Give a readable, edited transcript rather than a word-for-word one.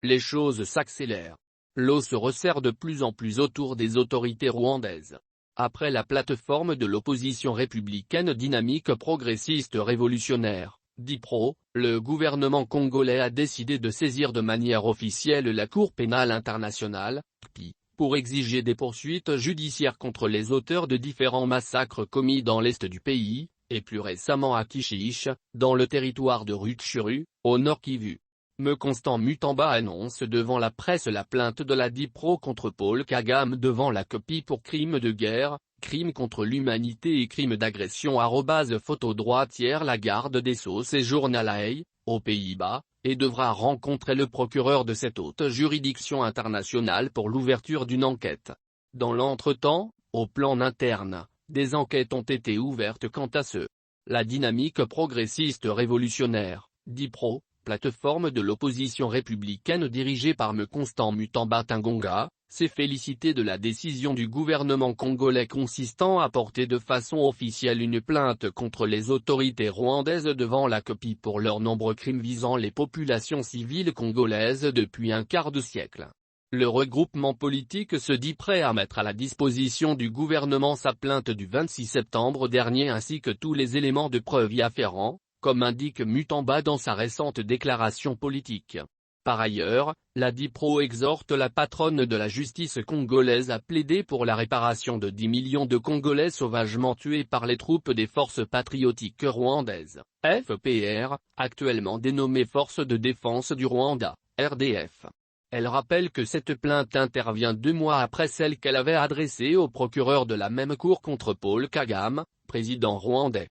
les choses s'accélèrent. L'eau se resserre de plus en plus autour des autorités rwandaises. Après la plateforme de l'opposition républicaine dynamique progressiste révolutionnaire, DIPRO, le gouvernement congolais a décidé de saisir de manière officielle la Cour pénale internationale, CPI, pour exiger des poursuites judiciaires contre les auteurs de différents massacres commis dans l'est du pays, et plus récemment à Kishish, dans le territoire de Rutshuru, au nord Kivu. Constant Mutamba annonce devant la presse la plainte de la DIPRO contre Paul Kagame devant la CPI pour crimes de guerre, crimes contre l'humanité et crimes d'agression. Photo droitière. La garde des Sceaux séjourne à La Haye, aux Pays-Bas, et devra rencontrer le procureur de cette haute juridiction internationale pour l'ouverture d'une enquête. Dans l'entretemps, au plan interne, des enquêtes ont été ouvertes quant à la dynamique progressiste révolutionnaire, DIPRO, plateforme de l'opposition républicaine dirigée par Constant Mutamba Tingonga, s'est félicité de la décision du gouvernement congolais consistant à porter de façon officielle une plainte contre les autorités rwandaises devant la CPI pour leurs nombreux crimes visant les populations civiles congolaises depuis un quart de siècle. Le regroupement politique se dit prêt à mettre à la disposition du gouvernement sa plainte du 26 septembre dernier ainsi que tous les éléments de preuve y afférents, comme indique Mutamba dans sa récente déclaration politique. Par ailleurs, la DIPRO exhorte la patronne de la justice congolaise à plaider pour la réparation de 10 millions de Congolais sauvagement tués par les troupes des forces patriotiques rwandaises, FPR, actuellement dénommées Forces de défense du Rwanda, RDF. Elle rappelle que cette plainte intervient 2 mois après celle qu'elle avait adressée au procureur de la même cour contre Paul Kagame, président rwandais.